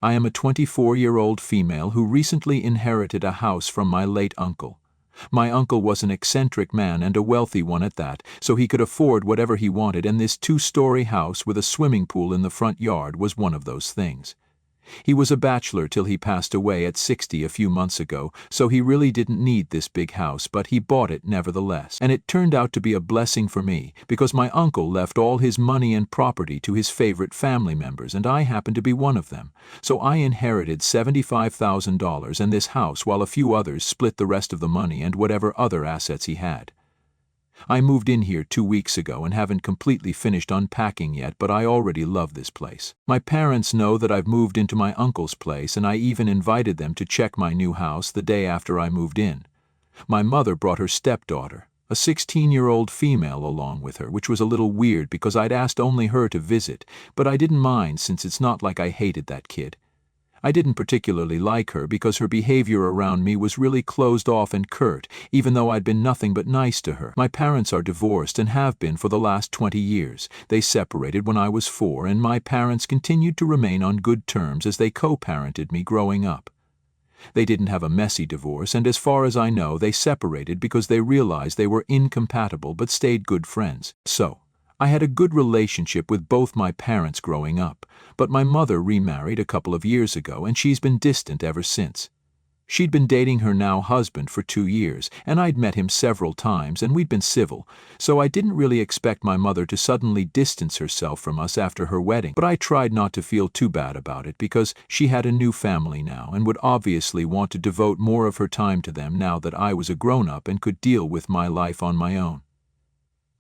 I am a 24-year-old female who recently inherited a house from my late uncle. My uncle was an eccentric man and a wealthy one at that, so he could afford whatever he wanted, and this 2-story house with a swimming pool in the front yard was one of those things. He was a bachelor till he passed away at 60 a few months ago, so he really didn't need this big house, but he bought it nevertheless. And it turned out to be a blessing for me, because my uncle left all his money and property to his favorite family members, and I happened to be one of them. So I inherited $75,000 and this house, while a few others split the rest of the money and whatever other assets he had. I moved in here 2 weeks ago and haven't completely finished unpacking yet, but I already love this place. My parents know that I've moved into my uncle's place, and I even invited them to check my new house the day after I moved in. My mother brought her stepdaughter, a 16-year-old female, along with her, which was a little weird because I'd asked only her to visit, but I didn't mind since it's not like I hated that kid. I didn't particularly like her because her behavior around me was really closed off and curt, even though I'd been nothing but nice to her. My parents are divorced and have been for the last 20 years. They separated when I was 4, and my parents continued to remain on good terms as they co-parented me growing up. They didn't have a messy divorce, and as far as I know, they separated because they realized they were incompatible but stayed good friends. So, I had a good relationship with both my parents growing up, but my mother remarried a couple of years ago and she's been distant ever since. She'd been dating her now husband for 2 years, and I'd met him several times and we'd been civil, so I didn't really expect my mother to suddenly distance herself from us after her wedding. But I tried not to feel too bad about it because she had a new family now and would obviously want to devote more of her time to them now that I was a grown-up and could deal with my life on my own.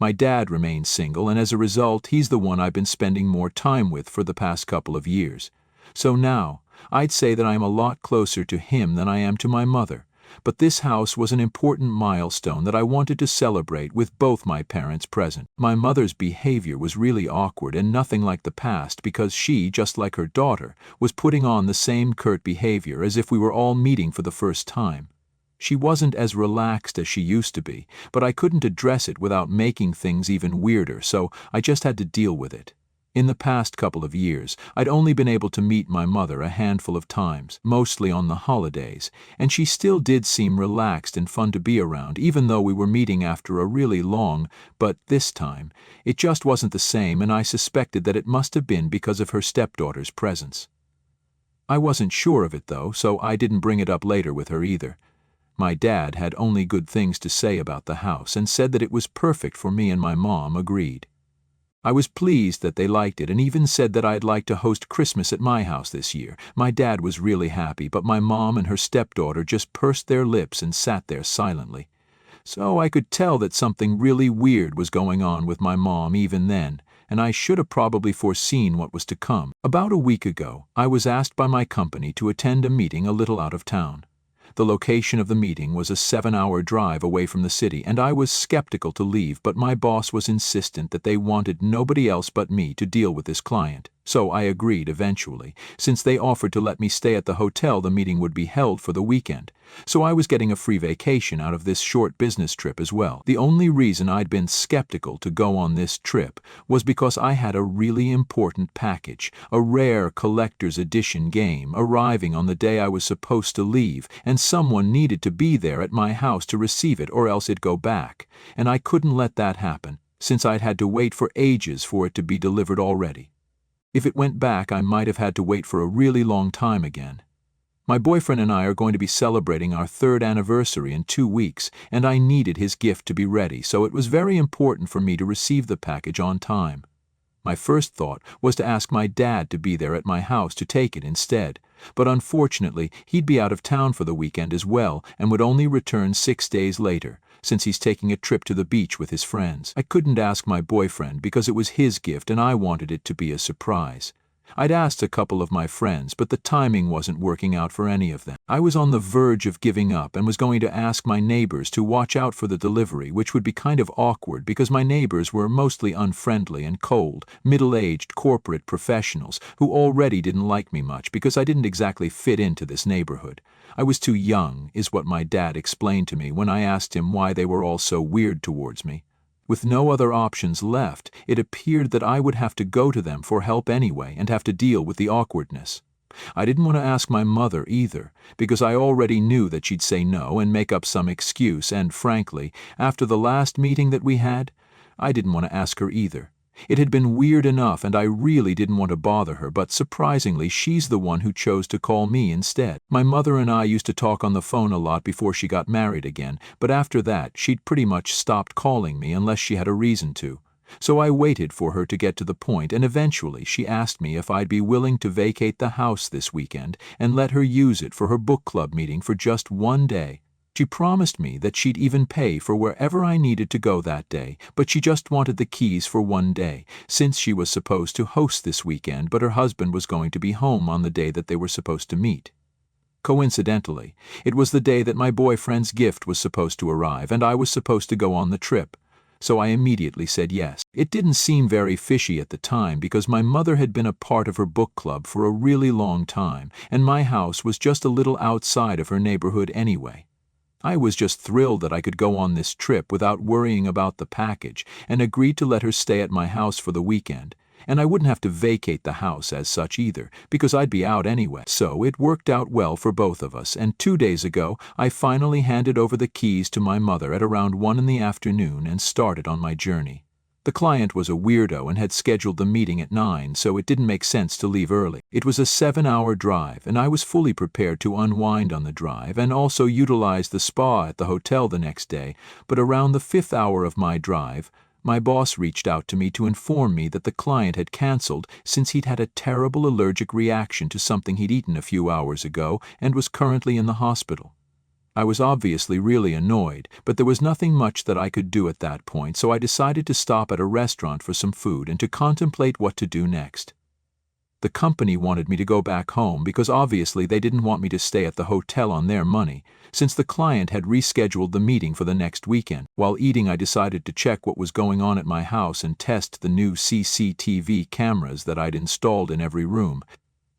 My dad remains single, and as a result, he's the one I've been spending more time with for the past couple of years. So now, I'd say that I'm a lot closer to him than I am to my mother. But this house was an important milestone that I wanted to celebrate with both my parents present. My mother's behavior was really awkward and nothing like the past because she, just like her daughter, was putting on the same curt behavior as if we were all meeting for the first time. She wasn't as relaxed as she used to be, but I couldn't address it without making things even weirder, so I just had to deal with it. In the past couple of years, I'd only been able to meet my mother a handful of times, mostly on the holidays, and she still did seem relaxed and fun to be around, even though we were meeting after a really long, but this time, it just wasn't the same, and I suspected that it must have been because of her stepdaughter's presence. I wasn't sure of it though, so I didn't bring it up later with her either. My dad had only good things to say about the house and said that it was perfect for me, and my mom agreed. I was pleased that they liked it and even said that I'd like to host Christmas at my house this year. My dad was really happy, but my mom and her stepdaughter just pursed their lips and sat there silently. So I could tell that something really weird was going on with my mom even then, and I should have probably foreseen what was to come. About a week ago, I was asked by my company to attend a meeting a little out of town. The location of the meeting was a 7-hour drive away from the city, and I was skeptical to leave, but my boss was insistent that they wanted nobody else but me to deal with this client. So I agreed eventually, since they offered to let me stay at the hotel the meeting would be held for the weekend. So I was getting a free vacation out of this short business trip as well. The only reason I'd been skeptical to go on this trip was because I had a really important package, a rare collector's edition game, arriving on the day I was supposed to leave, and someone needed to be there at my house to receive it or else it'd go back, and I couldn't let that happen, since I'd had to wait for ages for it to be delivered already. If it went back, I might have had to wait for a really long time again. My boyfriend and I are going to be celebrating our 3rd anniversary in 2 weeks, and I needed his gift to be ready, so it was very important for me to receive the package on time. My first thought was to ask my dad to be there at my house to take it instead, but unfortunately he'd be out of town for the weekend as well and would only return 6 days later, since he's taking a trip to the beach with his friends. I couldn't ask my boyfriend because it was his gift and I wanted it to be a surprise. I'd asked a couple of my friends, but the timing wasn't working out for any of them. I was on the verge of giving up and was going to ask my neighbors to watch out for the delivery, which would be kind of awkward because my neighbors were mostly unfriendly and cold, middle-aged corporate professionals who already didn't like me much because I didn't exactly fit into this neighborhood. I was too young, is what my dad explained to me when I asked him why they were all so weird towards me. With no other options left, it appeared that I would have to go to them for help anyway and have to deal with the awkwardness. I didn't want to ask my mother either, because I already knew that she'd say no and make up some excuse, and frankly, after the last meeting that we had, I didn't want to ask her either. It had been weird enough and I really didn't want to bother her, but surprisingly she's the one who chose to call me instead. My mother and I used to talk on the phone a lot before she got married again, but after that she'd pretty much stopped calling me unless she had a reason to. So I waited for her to get to the point, and eventually she asked me if I'd be willing to vacate the house this weekend and let her use it for her book club meeting for just one day. She promised me that she'd even pay for wherever I needed to go that day, but she just wanted the keys for one day, since she was supposed to host this weekend but her husband was going to be home on the day that they were supposed to meet. Coincidentally, it was the day that my boyfriend's gift was supposed to arrive and I was supposed to go on the trip. So I immediately said yes. It didn't seem very fishy at the time because my mother had been a part of her book club for a really long time, and my house was just a little outside of her neighborhood anyway. I was just thrilled that I could go on this trip without worrying about the package, and agreed to let her stay at my house for the weekend. And I wouldn't have to vacate the house as such either, because I'd be out anyway. So it worked out well for both of us, and 2 days ago I finally handed over the keys to my mother at around 1 in the afternoon and started on my journey. The client was a weirdo and had scheduled the meeting at 9, so it didn't make sense to leave early. It was a 7-hour drive, and I was fully prepared to unwind on the drive and also utilize the spa at the hotel the next day, but around the 5th hour of my drive, my boss reached out to me to inform me that the client had canceled since he'd had a terrible allergic reaction to something he'd eaten a few hours ago and was currently in the hospital. I was obviously really annoyed, but there was nothing much that I could do at that point, so I decided to stop at a restaurant for some food and to contemplate what to do next. The company wanted me to go back home because obviously they didn't want me to stay at the hotel on their money, since the client had rescheduled the meeting for the next weekend. While eating, I decided to check what was going on at my house and test the new CCTV cameras that I'd installed in every room.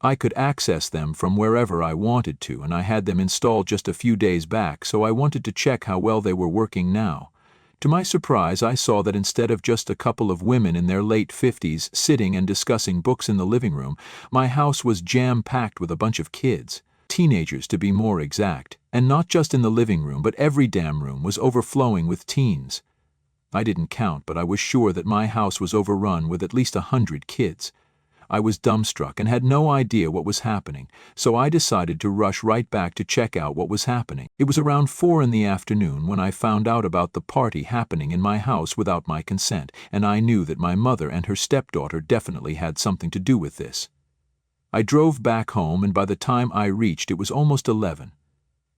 I could access them from wherever I wanted to, and I had them installed just a few days back, so I wanted to check how well they were working now. To my surprise, I saw that instead of just a couple of women in their late 50s sitting and discussing books in the living room, my house was jam-packed with a bunch of kids. Teenagers to be more exact, and not just in the living room, but every damn room was overflowing with teens. I didn't count, but I was sure that my house was overrun with at least 100 kids. I was dumbstruck and had no idea what was happening, so I decided to rush right back to check out what was happening. It was around 4 in the afternoon when I found out about the party happening in my house without my consent, and I knew that my mother and her stepdaughter definitely had something to do with this. I drove back home, and by the time I reached it was almost 11.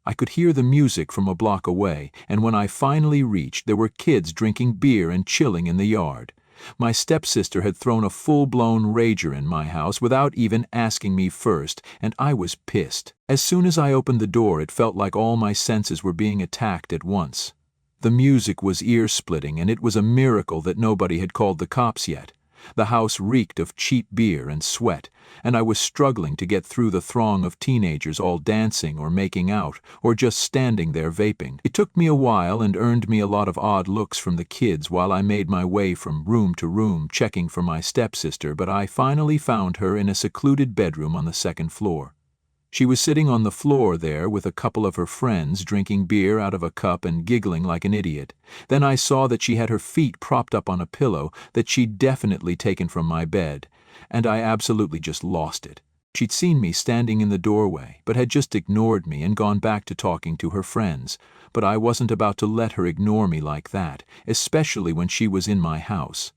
I could hear the music from a block away, and when I finally reached, there were kids drinking beer and chilling in the yard. My stepsister had thrown a full-blown rager in my house without even asking me first, and I was pissed. As soon as I opened the door, it felt like all my senses were being attacked at once. The music was ear-splitting, and it was a miracle that nobody had called the cops yet. The house reeked of cheap beer and sweat, and I was struggling to get through the throng of teenagers all dancing or making out, or just standing there vaping. It took me a while and earned me a lot of odd looks from the kids while I made my way from room to room checking for my stepsister, but I finally found her in a secluded bedroom on the 2nd floor. She was sitting on the floor there with a couple of her friends drinking beer out of a cup and giggling like an idiot. Then I saw that she had her feet propped up on a pillow that she'd definitely taken from my bed, and I absolutely just lost it. She'd seen me standing in the doorway, but had just ignored me and gone back to talking to her friends. But I wasn't about to let her ignore me like that, especially when she was in my house.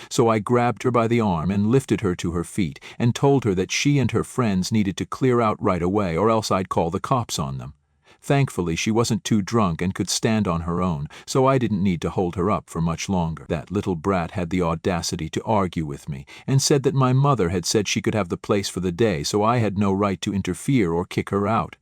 So I grabbed her by the arm and lifted her to her feet and told her that she and her friends needed to clear out right away or else I'd call the cops on them. Thankfully, she wasn't too drunk and could stand on her own, so I didn't need to hold her up for much longer. That little brat had the audacity to argue with me and said that my mother had said she could have the place for the day, so I had no right to interfere or kick her out.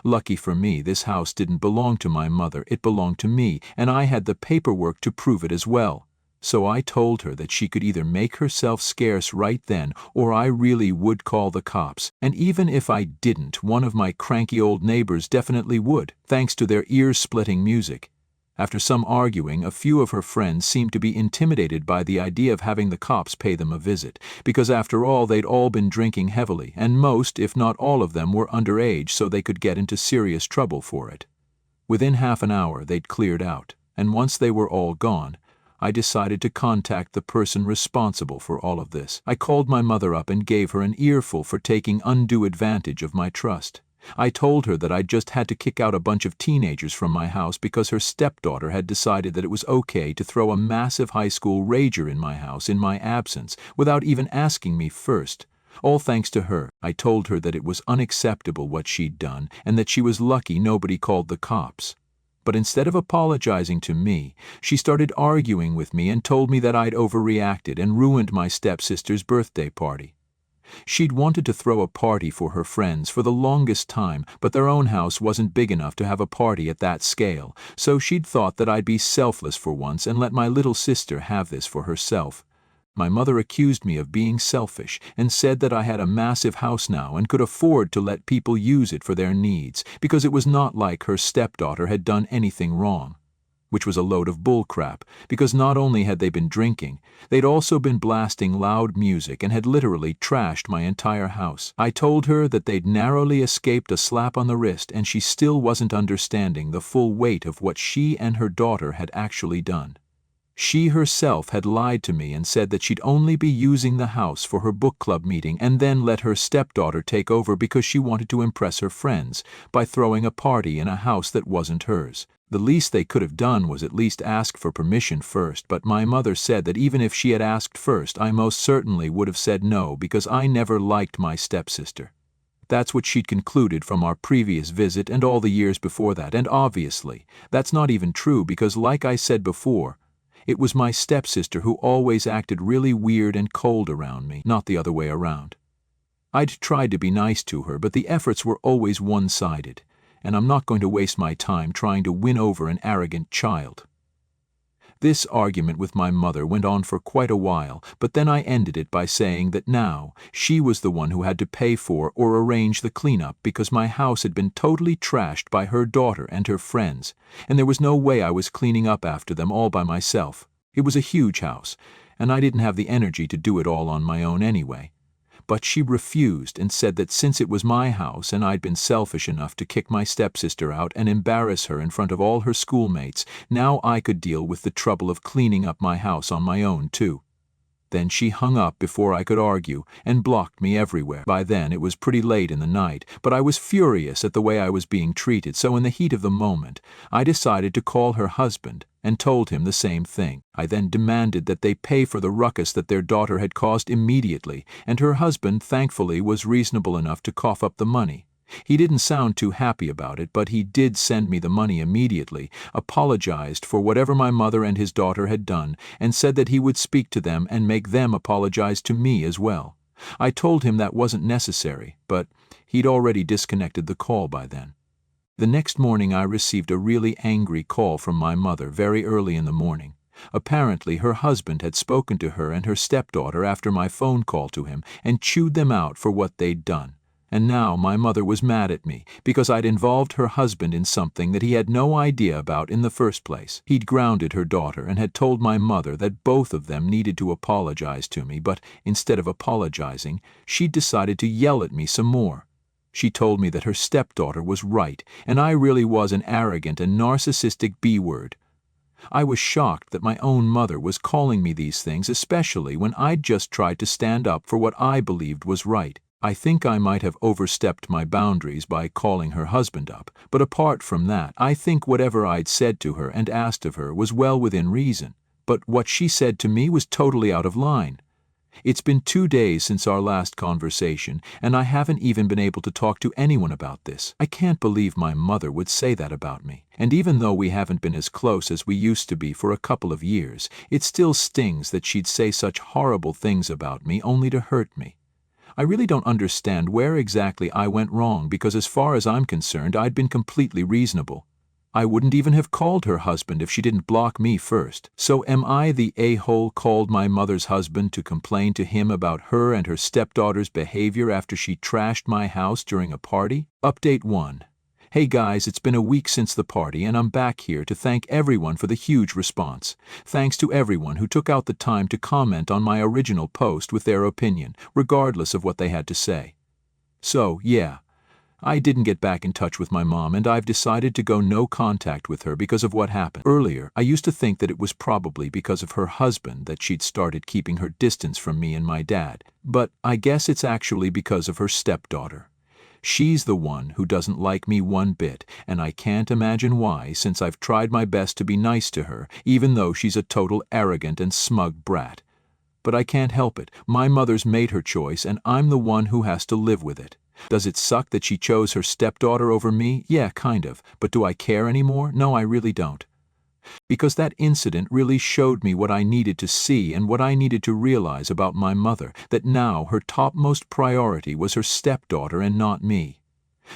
Lucky for me, this house didn't belong to my mother, it belonged to me, and I had the paperwork to prove it as well. So I told her that she could either make herself scarce right then, or I really would call the cops, and even if I didn't, one of my cranky old neighbors definitely would, thanks to their ear-splitting music. After some arguing, a few of her friends seemed to be intimidated by the idea of having the cops pay them a visit, because after all they'd all been drinking heavily, and most, if not all of them, were underage, so they could get into serious trouble for it. Within half an hour they'd cleared out, and once they were all gone, I decided to contact the person responsible for all of this. I called my mother up and gave her an earful for taking undue advantage of my trust. I told her that I'd just had to kick out a bunch of teenagers from my house because her stepdaughter had decided that it was okay to throw a massive high school rager in my house in my absence without even asking me first. All thanks to her. I told her that it was unacceptable what she'd done and that she was lucky nobody called the cops. But instead of apologizing to me, she started arguing with me and told me that I'd overreacted and ruined my stepsister's birthday party. She'd wanted to throw a party for her friends for the longest time, but their own house wasn't big enough to have a party at that scale, so she'd thought that I'd be selfless for once and let my little sister have this for herself. My mother accused me of being selfish and said that I had a massive house now and could afford to let people use it for their needs because it was not like her stepdaughter had done anything wrong. Which was a load of bullcrap, because not only had they been drinking, they'd also been blasting loud music and had literally trashed my entire house. I told her that they'd narrowly escaped a slap on the wrist, and she still wasn't understanding the full weight of what she and her daughter had actually done. She herself had lied to me and said that she'd only be using the house for her book club meeting and then let her stepdaughter take over because she wanted to impress her friends by throwing a party in a house that wasn't hers. The least they could have done was at least ask for permission first, but my mother said that even if she had asked first, I most certainly would have said no because I never liked my stepsister. That's what she'd concluded from our previous visit and all the years before that, and obviously, that's not even true because, like I said before, it was my stepsister who always acted really weird and cold around me, not the other way around. I'd tried to be nice to her, but the efforts were always one-sided, and I'm not going to waste my time trying to win over an arrogant child. This argument with my mother went on for quite a while, but then I ended it by saying that now she was the one who had to pay for or arrange the cleanup because my house had been totally trashed by her daughter and her friends, and there was no way I was cleaning up after them all by myself. It was a huge house, and I didn't have the energy to do it all on my own anyway. But she refused and said that since it was my house and I'd been selfish enough to kick my stepsister out and embarrass her in front of all her schoolmates, now I could deal with the trouble of cleaning up my house on my own too. Then she hung up before I could argue and blocked me everywhere. By then it was pretty late in the night, but I was furious at the way I was being treated, so in the heat of the moment, I decided to call her husband and told him the same thing. I then demanded that they pay for the ruckus that their daughter had caused immediately, and her husband thankfully was reasonable enough to cough up the money. He didn't sound too happy about it, but he did send me the money immediately, apologized for whatever my mother and his daughter had done, and said that he would speak to them and make them apologize to me as well. I told him that wasn't necessary, but he'd already disconnected the call by then. The next morning I received a really angry call from my mother very early in the morning. Apparently her husband had spoken to her and her stepdaughter after my phone call to him and chewed them out for what they'd done. And now my mother was mad at me because I'd involved her husband in something that he had no idea about in the first place. He'd grounded her daughter and had told my mother that both of them needed to apologize to me, but instead of apologizing, she'd decided to yell at me some more. She told me that her stepdaughter was right, and I really was an arrogant and narcissistic B-word. I was shocked that my own mother was calling me these things, especially when I'd just tried to stand up for what I believed was right. I think I might have overstepped my boundaries by calling her husband up, but apart from that, I think whatever I'd said to her and asked of her was well within reason, but what she said to me was totally out of line. It's been 2 days since our last conversation, and I haven't even been able to talk to anyone about this. I can't believe my mother would say that about me, and even though we haven't been as close as we used to be for a couple of years, it still stings that she'd say such horrible things about me only to hurt me. I really don't understand where exactly I went wrong because as far as I'm concerned, I'd been completely reasonable. I wouldn't even have called her husband if she didn't block me first. So am I the a-hole called my mother's husband to complain to him about her and her stepdaughter's behavior after she trashed my house during a party? Update 1. Hey guys, it's been a week since the party and I'm back here to thank everyone for the huge response. Thanks to everyone who took out the time to comment on my original post with their opinion, regardless of what they had to say. So, yeah, I didn't get back in touch with my mom and I've decided to go no contact with her because of what happened. Earlier, I used to think that it was probably because of her husband that she'd started keeping her distance from me and my dad, but I guess it's actually because of her stepdaughter. She's the one who doesn't like me one bit, and I can't imagine why, since I've tried my best to be nice to her, even though she's a total arrogant and smug brat. But I can't help it. My mother's made her choice, and I'm the one who has to live with it. Does it suck that she chose her stepdaughter over me? Yeah, kind of. But do I care anymore? No, I really don't. Because that incident really showed me what I needed to see and what I needed to realize about my mother, that now her topmost priority was her stepdaughter and not me.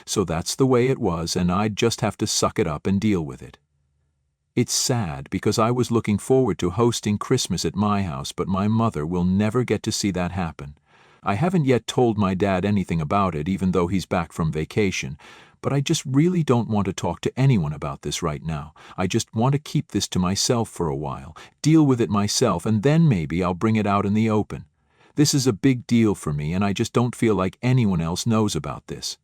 So that's the way it was, and I'd just have to suck it up and deal with it. It's sad because I was looking forward to hosting Christmas at my house, but my mother will never get to see that happen. I haven't yet told my dad anything about it, even though he's back from vacation, but I just really don't want to talk to anyone about this right now. I just want to keep this to myself for a while, deal with it myself, and then maybe I'll bring it out in the open. This is a big deal for me, and I just don't feel like anyone else knows about this.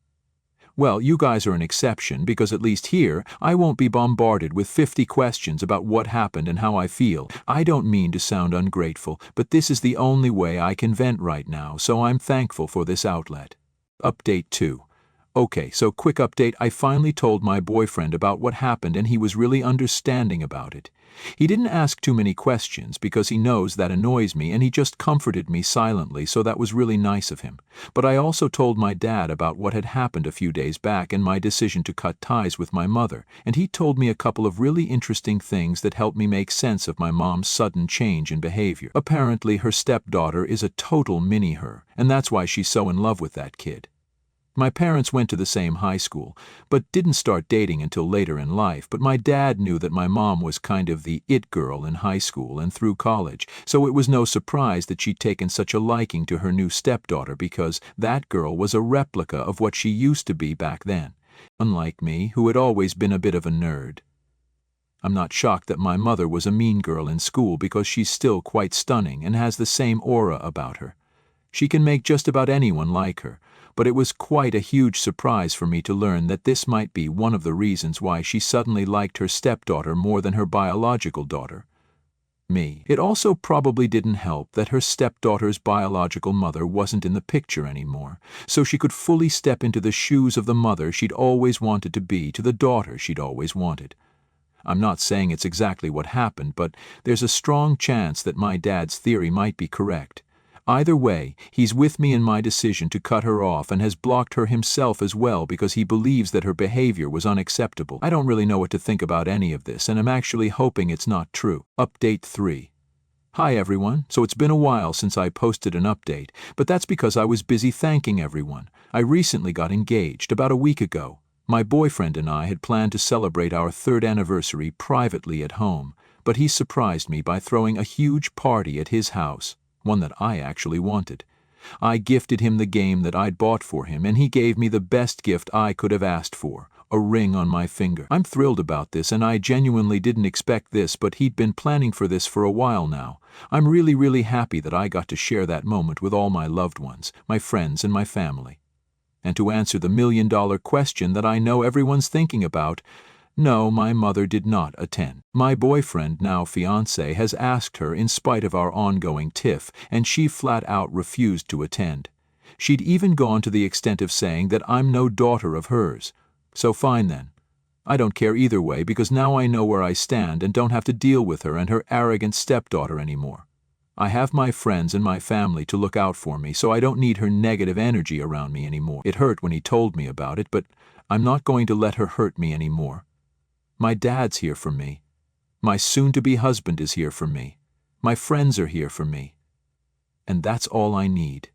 Well, you guys are an exception, because at least here, I won't be bombarded with 50 questions about what happened and how I feel. I don't mean to sound ungrateful, but this is the only way I can vent right now, so I'm thankful for this outlet. Update 2. Okay, so quick update, I finally told my boyfriend about what happened and he was really understanding about it. He didn't ask too many questions because he knows that annoys me, and he just comforted me silently, so that was really nice of him. But I also told my dad about what had happened a few days back and my decision to cut ties with my mother, and he told me a couple of really interesting things that helped me make sense of my mom's sudden change in behavior. Apparently her stepdaughter is a total mini-her, and that's why she's so in love with that kid. My parents went to the same high school, but didn't start dating until later in life, but my dad knew that my mom was kind of the it girl in high school and through college, so it was no surprise that she'd taken such a liking to her new stepdaughter because that girl was a replica of what she used to be back then, unlike me, who had always been a bit of a nerd. I'm not shocked that my mother was a mean girl in school because she's still quite stunning and has the same aura about her. She can make just about anyone like her, but it was quite a huge surprise for me to learn that this might be one of the reasons why she suddenly liked her stepdaughter more than her biological daughter, me. It also probably didn't help that her stepdaughter's biological mother wasn't in the picture anymore, so she could fully step into the shoes of the mother she'd always wanted to be to the daughter she'd always wanted. I'm not saying it's exactly what happened, but there's a strong chance that my dad's theory might be correct. Either way, he's with me in my decision to cut her off and has blocked her himself as well because he believes that her behavior was unacceptable. I don't really know what to think about any of this, and I'm actually hoping it's not true. Update 3. Hi everyone, so it's been a while since I posted an update, but that's because I was busy thanking everyone. I recently got engaged about a week ago. My boyfriend and I had planned to celebrate our 3rd anniversary privately at home, but he surprised me by throwing a huge party at his house. One that I actually wanted. I gifted him the game that I'd bought for him, and he gave me the best gift I could have asked for, a ring on my finger. I'm thrilled about this, and I genuinely didn't expect this, but he'd been planning for this for a while now. I'm really happy that I got to share that moment with all my loved ones, my friends, and my family. And to answer the million-dollar question that I know everyone's thinking about, no, my mother did not attend. My boyfriend, now fiancé, has asked her in spite of our ongoing tiff, and she flat out refused to attend. She'd even gone to the extent of saying that I'm no daughter of hers. So fine then. I don't care either way because now I know where I stand and don't have to deal with her and her arrogant stepdaughter anymore. I have my friends and my family to look out for me, so I don't need her negative energy around me anymore. It hurt when he told me about it, but I'm not going to let her hurt me anymore. My dad's here for me. My soon-to-be husband is here for me. My friends are here for me. And that's all I need.